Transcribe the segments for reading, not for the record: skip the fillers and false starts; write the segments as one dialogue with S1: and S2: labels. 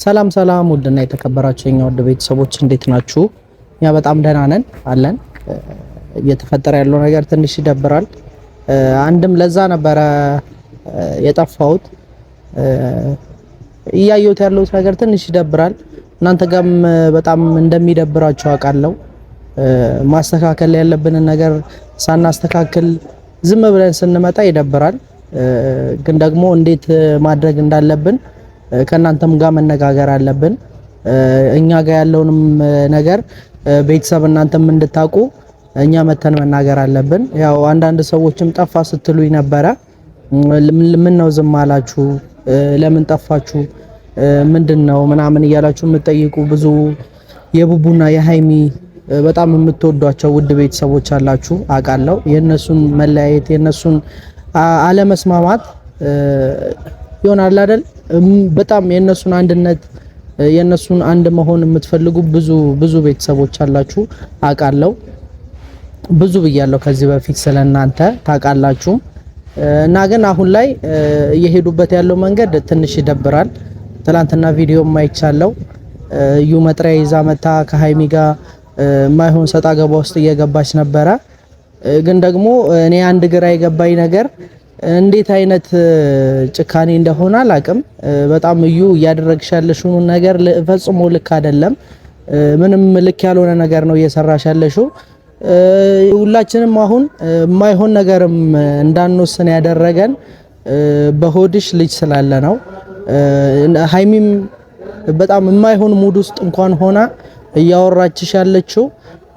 S1: ሰላም ሰላም ውድና የተከበራችሁ የኛ ውድ ቤተሰቦች እንዴት ናችሁ? ያ በጣም ደህና ነን አለን። እየተፈጠረ ያለው ነገር ትንሽ ይደብራል። አንድም ለዛ ነበረ የጠፋሁት። እያየሁት ያለሁት ነገር ትንሽ ይደብራል። እናንተ ጋርም በጣም እንደሚደብራችሁ አውቃለሁ። ማስተካከል ያለብንን ነገር ሳናስተካክል ዝም ብለን ስንመጣ ይደብራል። ግን ደግሞ እንዴት ማድረግ እንዳለብን ከናንተም ጋር መነጋገር አለብን። እኛ ጋር ያለውንም ነገር ቤተሰብ እናንተም እንድታቁ እኛ መተን መናገር አለብን። ያው አንዳንድ ሰዎችም ጠፋ ስትሉኝ ነበረ። ምን ነው ዝም አላችሁ? ለምን ጠፋችሁ? ምንድነው ምናምን እያላችሁ የምትጠይቁ ብዙ የቡቡና የሃይሚ በጣም የምትወዷቸው ውድ ቤተሰቦች አላችሁ አውቃለሁ። የነሱን መለያየት የነሱን አለመስማማት ይሆናል አይደል? በጣም የነሱን አንድነት የነሱን አንድ መሆን የምትፈልጉ ብዙ ቤተሰቦች አላችሁ አውቃለሁ። ብዙ ብያለሁ ከዚህ በፊት ስለናንተ ታውቃላችሁ። እና ግን አሁን ላይ እየሄዱበት ያለው መንገድ ትንሽ ይደብራል። ትላንትና ቪዲዮ ማይቻለው እዩ መጥሪያ ይዛ መታ ከሃይሚ ጋር ማይሆን ሰጣ ገባ ውስጥ እየገባች ነበረ። ግን ደግሞ እኔ አንድ ግራ የገባኝ ነገር እንዴት አይነት ጭካኔ እንደሆነ አላቅም። በጣም እዩ እያደረግሽ ያለሽው ነገር ፈጽሞ ልክ አይደለም። ምንም ልክ ያልሆነ ነገር ነው እየሰራሽ ያለሽው። ሁላችንም አሁን የማይሆን ነገርም እንዳንወስን ያደረገን በሆድሽ ልጅ ስላለ ነው። ሃይሚም በጣም የማይሆን ሙድ ውስጥ እንኳን ሆና እያወራችሽ ያለችው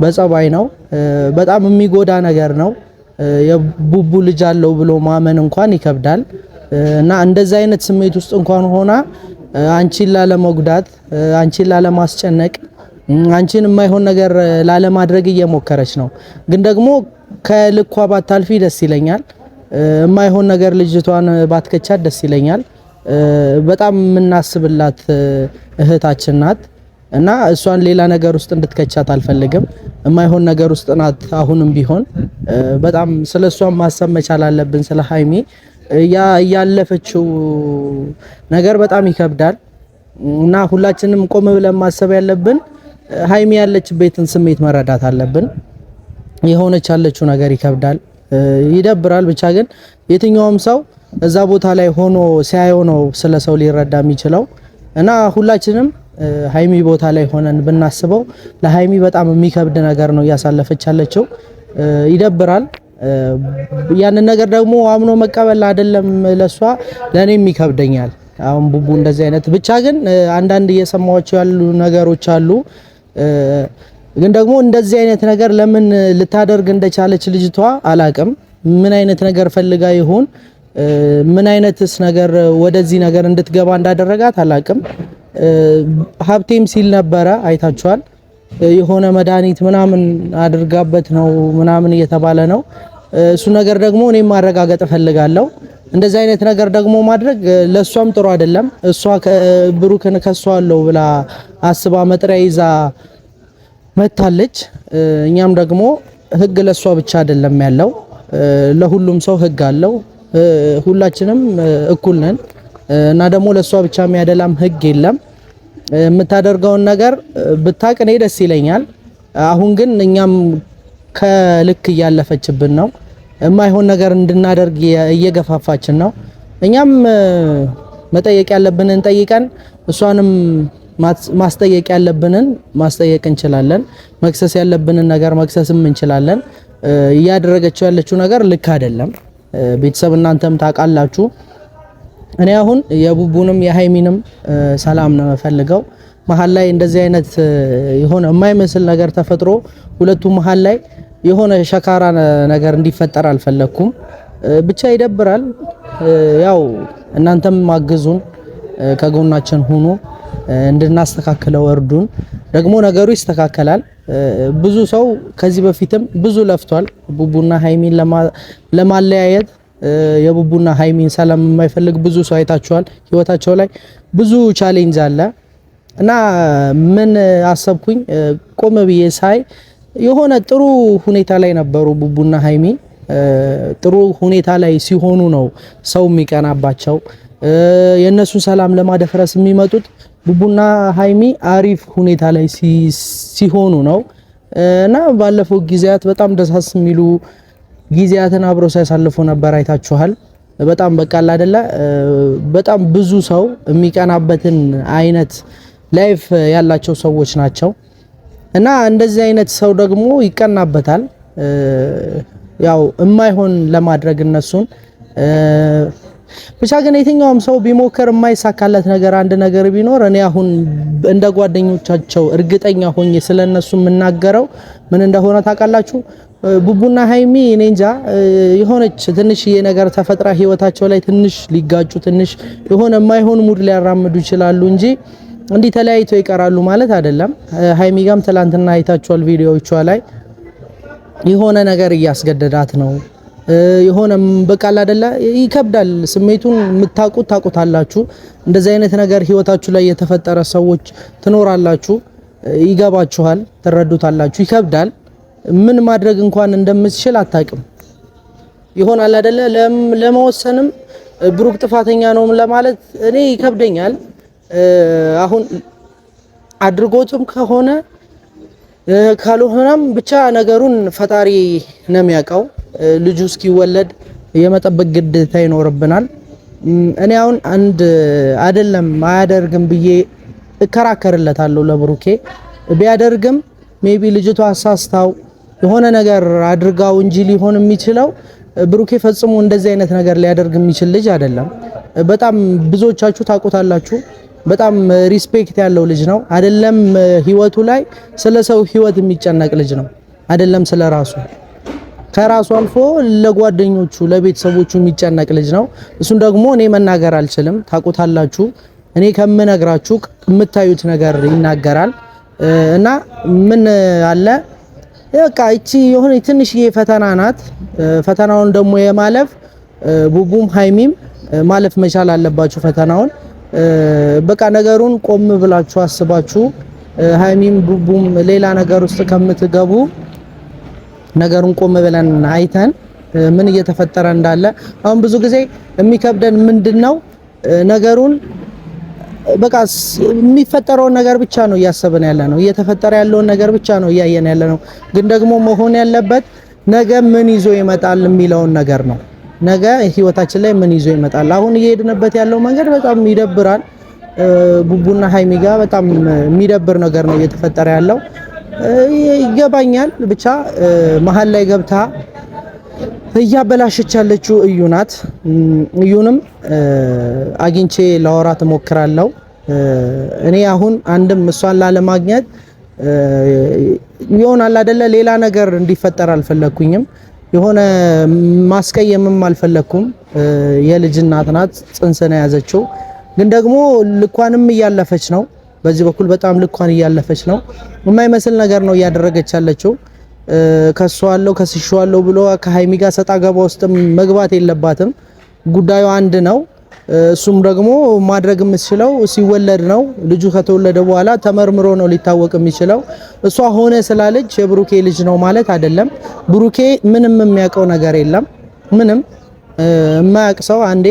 S1: በጸባይ ነው። በጣም የሚጎዳ ነገር ነው። የቡቡ ልጅ አለው ብሎ ማመን እንኳን ይከብዳል። እና እንደዛ አይነት ስሜት ውስጥ እንኳን ሆና አንቺን ላለመጉዳት፣ አንቺን ላለማስጨነቅ፣ አንቺን የማይሆን ነገር ላለማድረግ እየሞከረች ነው። ግን ደግሞ ከልኳ ባታልፊ ደስ ይለኛል። የማይሆን ነገር ልጅቷን ባትከቻት ደስ ይለኛል። በጣም የምናስብላት እህታችን ናት እና እሷን ሌላ ነገር ውስጥ እንድትከቻት አልፈልግም። የማይሆን ነገር ውስጥ ናት። አሁንም ቢሆን በጣም ስለሷም ማሰብ መቻል አለብን። ስለ ሃይሚ ያለፈችው ነገር በጣም ይከብዳል እና ሁላችንም ቆም ብለን ማሰብ ያለብን ሃይሚ ያለችበትን ስሜት መረዳት አለብን። የሆነች ያለችው ነገር ይከብዳል፣ ይደብራል። ብቻ ግን የትኛውም ሰው እዛ ቦታ ላይ ሆኖ ሲያየው ነው ስለ ሰው ሊረዳ የሚችለው እና ሁላችንም ሃይሚ ቦታ ላይ ሆነን ብናስበው ለሃይሚ በጣም የሚከብድ ነገር ነው እያሳለፈች ያለችው። ይደብራል። ያንን ነገር ደግሞ አምኖ መቀበል አይደለም ለሷ ለኔም ይከብደኛል። አሁን ቡቡ እንደዚህ አይነት ብቻ ግን አንዳንድ እየሰማኋቸው ያሉ ነገሮች አሉ። ግን ደግሞ እንደዚህ አይነት ነገር ለምን ልታደርግ እንደቻለች ልጅቷ አላቅም። ምን አይነት ነገር ፈልጋ ይሆን? ምን አይነትስ ነገር ወደዚህ ነገር እንድትገባ እንዳደረጋት አላቅም። ሀብቴም ሲል ነበረ አይታችኋል። የሆነ መድኃኒት ምናምን አድርጋበት ነው ምናምን እየተባለ ነው። እሱ ነገር ደግሞ እኔም ማረጋገጥ እፈልጋለሁ። እንደዚህ አይነት ነገር ደግሞ ማድረግ ለሷም ጥሩ አይደለም። እሷ ብሩክን ከሷለው ብላ አስባ መጥሪያ ይዛ መታለች። እኛም ደግሞ ህግ ለሷ ብቻ አይደለም ያለው፣ ለሁሉም ሰው ህግ አለው። ሁላችንም እኩል ነን እና ደግሞ ለሷ ብቻ የሚያደላም ህግ የለም። የምታደርገውን ነገር ብታቅ እኔ ደስ ይለኛል። አሁን ግን እኛም ከልክ እያለፈችብን ነው። የማይሆን ነገር እንድናደርግ እየገፋፋችን ነው። እኛም መጠየቅ ያለብንን ጠይቀን እሷንም ማስጠየቅ ያለብንን ማስጠየቅ እንችላለን። መክሰስ ያለብንን ነገር መክሰስም እንችላለን። እያደረገችው ያለችው ነገር ልክ አይደለም። ቤተሰብ እናንተም ታውቃላችሁ። እኔ አሁን የቡቡንም የሃይሚንም ሰላም ነው የምፈልገው። መሀል ላይ እንደዚህ አይነት የሆነ የማይመስል ነገር ተፈጥሮ ሁለቱ መሀል ላይ የሆነ ሸካራ ነገር እንዲፈጠር አልፈለኩም። ብቻ ይደብራል። ያው እናንተም ማግዙን፣ ከጎናችን ሁኑ፣ እንድናስተካክለው እርዱን። ደግሞ ነገሩ ይስተካከላል። ብዙ ሰው ከዚህ በፊትም ብዙ ለፍቷል ቡቡና ሃይሚን ለማለያየት። የቡቡና ሃይሚን ሰላም የማይፈልግ ብዙ ሰው አይታችኋል። ህይወታቸው ላይ ብዙ ቻሌንጅ አለ እና ምን አሰብኩኝ ቆም ብዬ ሳይ የሆነ ጥሩ ሁኔታ ላይ ነበሩ ቡቡና ሃይሚ። ጥሩ ሁኔታ ላይ ሲሆኑ ነው ሰው የሚቀናባቸው። የነሱ ሰላም ለማደፍረስ የሚመጡት ቡቡና ሃይሚ አሪፍ ሁኔታ ላይ ሲሆኑ ነው እና ባለፈው ጊዜያት በጣም ደሳስ የሚሉ ጊዜያትን አብረው ሲያሳልፉ ነበር። አይታችኋል። በጣም በቃል አይደለ በጣም ብዙ ሰው የሚቀናበትን አይነት ላይፍ ያላቸው ሰዎች ናቸው እና እንደዚህ አይነት ሰው ደግሞ ይቀናበታል። ያው የማይሆን ለማድረግ እነሱን ብቻ ግን የትኛውም ሰው ቢሞክር የማይሳካለት ነገር አንድ ነገር ቢኖር እኔ አሁን እንደ ጓደኞቻቸው እርግጠኛ ሆኜ ስለነሱ የምናገረው ምን እንደሆነ ታውቃላችሁ? ቡቡና ሃይሚ እኔ እንጃ የሆነች ትንሽዬ ነገር ተፈጥራ ህይወታቸው ላይ ትንሽ ሊጋጩ ትንሽ የሆነ የማይሆን ሙድ ሊያራምዱ ይችላሉ እንጂ እንዲህ ተለያይተው ይቀራሉ ማለት አይደለም። ሃይሚ ጋም ትላንትና አይታችኋል ቪዲዮዎቿ ላይ የሆነ ነገር እያስገደዳት ነው። የሆነ በቃል አይደለ ይከብዳል። ስሜቱን የምታውቁት ታውቁታላችሁ። እንደዚህ አይነት ነገር ህይወታችሁ ላይ የተፈጠረ ሰዎች ትኖራላችሁ፣ ይገባችኋል፣ ትረዱታላችሁ። ይከብዳል። ምን ማድረግ እንኳን እንደምትችል አታውቅም። ይሆናል አይደለ ለመወሰንም ብሩክ ጥፋተኛ ነው ለማለት እኔ ይከብደኛል። አሁን አድርጎትም ከሆነ ካልሆነም ብቻ ነገሩን ፈጣሪ ነው የሚያውቀው። ልጁ እስኪወለድ የመጠበቅ ግዴታ ይኖርብናል። እኔ አሁን አንድ አይደለም አያደርግም ብዬ እከራከርለታለሁ ለብሩኬ። ቢያደርግም ሜቢ ልጅቷ አሳስታው የሆነ ነገር አድርጋው እንጂ ሊሆን የሚችለው ብሩኬ ፈጽሞ እንደዚህ አይነት ነገር ሊያደርግ የሚችል ልጅ አይደለም። በጣም ብዙዎቻችሁ ታውቁታላችሁ። በጣም ሪስፔክት ያለው ልጅ ነው። አይደለም ህይወቱ ላይ ስለ ሰው ህይወት የሚጨነቅ ልጅ ነው። አይደለም ስለ ራሱ ከራሱ አልፎ ለጓደኞቹ ለቤተሰቦቹ የሚጨነቅ ልጅ ነው። እሱን ደግሞ እኔ መናገር አልችልም። ታውቁታላችሁ። እኔ ከምነግራችሁ የምታዩት ነገር ይናገራል። እና ምን አለ በቃ እቺ የሆነ ትንሽዬ ፈተና ናት። ፈተናውን ደግሞ የማለፍ ቡቡም ሃይሚም ማለፍ መቻል አለባችሁ ፈተናውን። በቃ ነገሩን ቆም ብላችሁ አስባችሁ ሃይሚም ቡቡም ሌላ ነገር ውስጥ ከምትገቡ ነገሩን ቆም ብለን አይተን ምን እየተፈጠረ እንዳለ አሁን ብዙ ጊዜ የሚከብደን ምንድነው ነገሩን በቃ የሚፈጠረውን ነገር ብቻ ነው እያሰብን ያለ ነው። እየተፈጠረ ያለውን ነገር ብቻ ነው እያየን ያለ ነው። ግን ደግሞ መሆን ያለበት ነገ ምን ይዞ ይመጣል የሚለውን ነገር ነው። ነገ ህይወታችን ላይ ምን ይዞ ይመጣል። አሁን እየሄድንበት ያለው መንገድ በጣም ይደብራል። ቡቡና ሃይሚ ጋር በጣም የሚደብር ነገር ነው እየተፈጠረ ያለው። ይገባኛል። ብቻ መሀል ላይ ገብታ እያበላሸች ያለችው እዩ ናት። እዩንም አግኝቼ ላወራት እሞክራለሁ። እኔ አሁን አንድም እሷን ላለማግኘት ይሆናል አይደለ ሌላ ነገር እንዲፈጠር አልፈለኩኝም። የሆነ ማስቀየምም አልፈለኩም። የልጅ እናት ናት፣ ጽንስ ነው ያዘችው። ግን ደግሞ ልኳንም እያለፈች ነው። በዚህ በኩል በጣም ልኳን እያለፈች ነው። የማይመስል ነገር ነው እያደረገች ያለችው። ከሷለው ከስሻለው ብሎ ከሃይሚ ጋር ሰጣ ገባ ውስጥ መግባት የለባትም። ጉዳዩ አንድ ነው። እሱም ደግሞ ማድረግ የምትችለው ሲወለድ ነው። ልጁ ከተወለደ በኋላ ተመርምሮ ነው ሊታወቅ የሚችለው። እሷ ሆነ ስላለች የብሩኬ ልጅ ነው ማለት አይደለም። ብሩኬ ምንም የሚያውቀው ነገር የለም። ምንም የማያውቅ ሰው አንዴ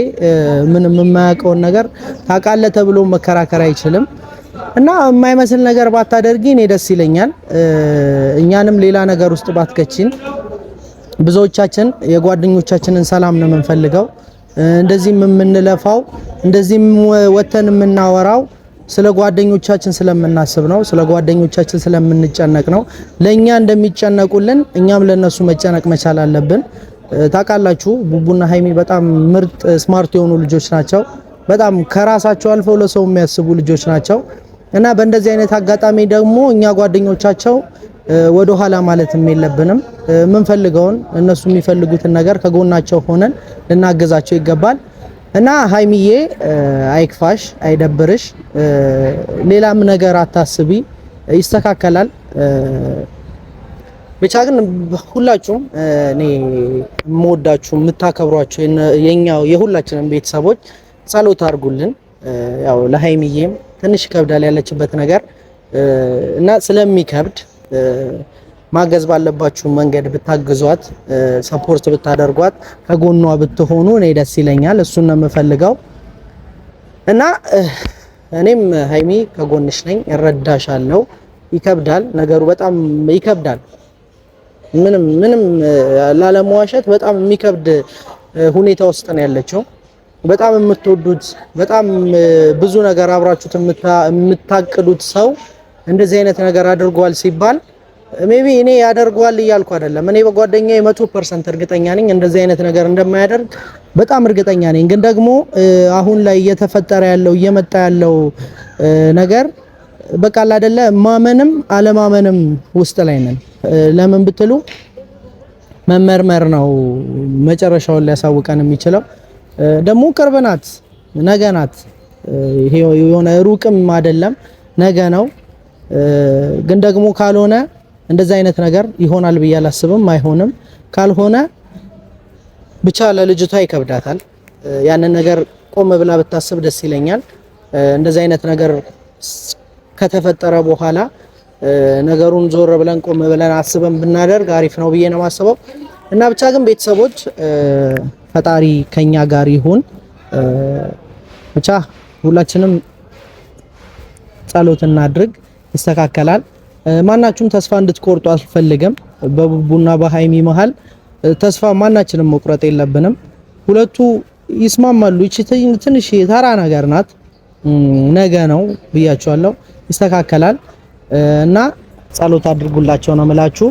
S1: ምንም የማያውቀውን ነገር ታውቃለህ ተብሎ መከራከር አይችልም። እና የማይመስል ነገር ባታደርጊ እኔ ደስ ይለኛል። እኛንም ሌላ ነገር ውስጥ ባትከቺን። ብዙዎቻችን የጓደኞቻችንን ሰላም ነው የምንፈልገው። እንደዚህም የምንለፋው እንደዚህም ወተን የምናወራው ስለ ጓደኞቻችን ስለምናስብ ነው። ስለ ጓደኞቻችን ስለምንጨነቅ ነው። ለኛ እንደሚጨነቁልን እኛም ለነሱ መጨነቅ መቻል አለብን። ታውቃላችሁ ቡቡና ሃይሚ በጣም ምርጥ ስማርት የሆኑ ልጆች ናቸው። በጣም ከራሳቸው አልፈው ለሰው የሚያስቡ ልጆች ናቸው። እና በእንደዚህ አይነት አጋጣሚ ደግሞ እኛ ጓደኞቻቸው ወደ ኋላ ማለትም የለብንም። የምንፈልገውን እነሱ የሚፈልጉትን ነገር ከጎናቸው ሆነን ልናገዛቸው ይገባል። እና ሃይሚዬ አይክፋሽ፣ አይደብርሽ፣ ሌላም ነገር አታስቢ፣ ይስተካከላል። ብቻ ግን ሁላችሁም እኔ የምወዳችሁ የምታከብሯቸው የኛው የሁላችንም ቤተሰቦች ጸሎት አድርጉልን። ያው ለሃይሚዬም ትንሽ ከብዳል ያለችበት ነገር እና ስለሚከብድ ማገዝ ባለባችሁ መንገድ ብታግዟት፣ ሰፖርት ብታደርጓት፣ ከጎኗ ብትሆኑ እኔ ደስ ይለኛል። እሱን ነው የምፈልገው እና እኔም ሃይሚ ከጎንሽ ነኝ፣ እረዳሻለሁ። ይከብዳል ነገሩ፣ በጣም ይከብዳል። ምንም ላለመዋሸት በጣም የሚከብድ ሁኔታ ውስጥ ነው ያለችው። በጣም የምትወዱት በጣም ብዙ ነገር አብራችሁት የምታቅዱት ሰው እንደዚህ አይነት ነገር አድርጓል ሲባል ሜቢ እኔ ያደርገዋል እያልኩ አይደለም። እኔ በጓደኛዬ 100% እርግጠኛ ነኝ እንደዚህ አይነት ነገር እንደማያደርግ በጣም እርግጠኛ ነኝ። ግን ደግሞ አሁን ላይ እየተፈጠረ ያለው እየመጣ ያለው ነገር በቃ አይደለ ማመንም አለማመንም ውስጥ ላይ ነን። ለምን ብትሉ መመርመር ነው መጨረሻውን ሊያሳውቀን የሚችለው። ደግሞ ቅርብ ናት፣ ነገ ናት። ይሄ የሆነ ሩቅም አይደለም፣ ነገ ነው። ግን ደግሞ ካልሆነ እንደዚህ አይነት ነገር ይሆናል ብዬ አላስብም። አይሆንም። ካልሆነ ብቻ ለልጅቷ ይከብዳታል። ያንን ነገር ቆም ብላ ብታስብ ደስ ይለኛል። እንደዚህ አይነት ነገር ከተፈጠረ በኋላ ነገሩን ዞር ብለን ቆም ብለን አስበን ብናደርግ አሪፍ ነው ብዬ ነው የማስበው። እና ብቻ ግን ቤተሰቦች ፈጣሪ ከኛ ጋር ይሁን። ብቻ ሁላችንም ጸሎት እናድርግ፣ ይስተካከላል። ማናችሁም ተስፋ እንድትቆርጡ አልፈልግም። በቡቡና በሃይሚ መሃል ተስፋ ማናችንም መቁረጥ የለብንም። ሁለቱ ይስማማሉ። እቺ ትንሽ ተራ ነገር ናት፣ ነገ ነው ብያችኋለሁ፣ ይስተካከላል። እና ጸሎት አድርጉላቸው ነው የምላችሁ።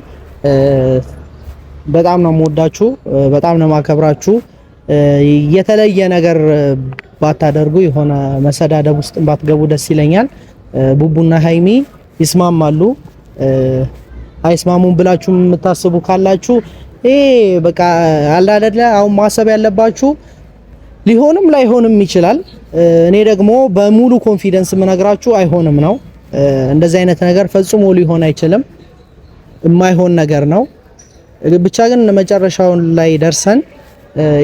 S1: በጣም ነው የምወዳችሁ፣ በጣም ነው የማከብራችሁ። የተለየ ነገር ባታደርጉ፣ የሆነ መሰዳደብ ውስጥ ባትገቡ ደስ ይለኛል። ቡቡና ሃይሚ ይስማማሉ። አይስማሙም ብላችሁ የምታስቡ ካላችሁ በቃ አለ አይደለ፣ አሁን ማሰብ ያለባችሁ ሊሆንም ላይሆንም ይችላል። እኔ ደግሞ በሙሉ ኮንፊደንስ የምነግራችሁ አይሆንም ነው። እንደዚህ አይነት ነገር ፈጽሞ ሊሆን አይችልም፣ የማይሆን ነገር ነው። ብቻ ግን መጨረሻውን ላይ ደርሰን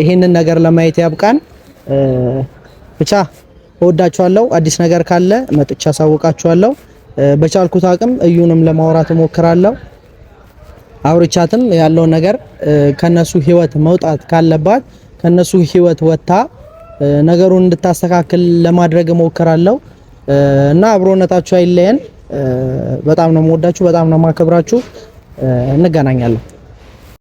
S1: ይሄንን ነገር ለማየት ያብቃን። ብቻ እወዳችኋለሁ። አዲስ ነገር ካለ መጥቻ አሳውቃችኋለሁ። በቻልኩት አቅም እዩንም ለማውራት እሞክራለሁ። አውርቻትም ያለው ነገር ከነሱ ህይወት መውጣት ካለባት ከነሱ ህይወት ወጣ ነገሩን እንድታስተካክል ለማድረግ እሞክራለሁ። እና አብሮነታችሁ አይለየን። በጣም ነው የምወዳችሁ፣ በጣም ነው የማከብራችሁ። እንገናኛለን።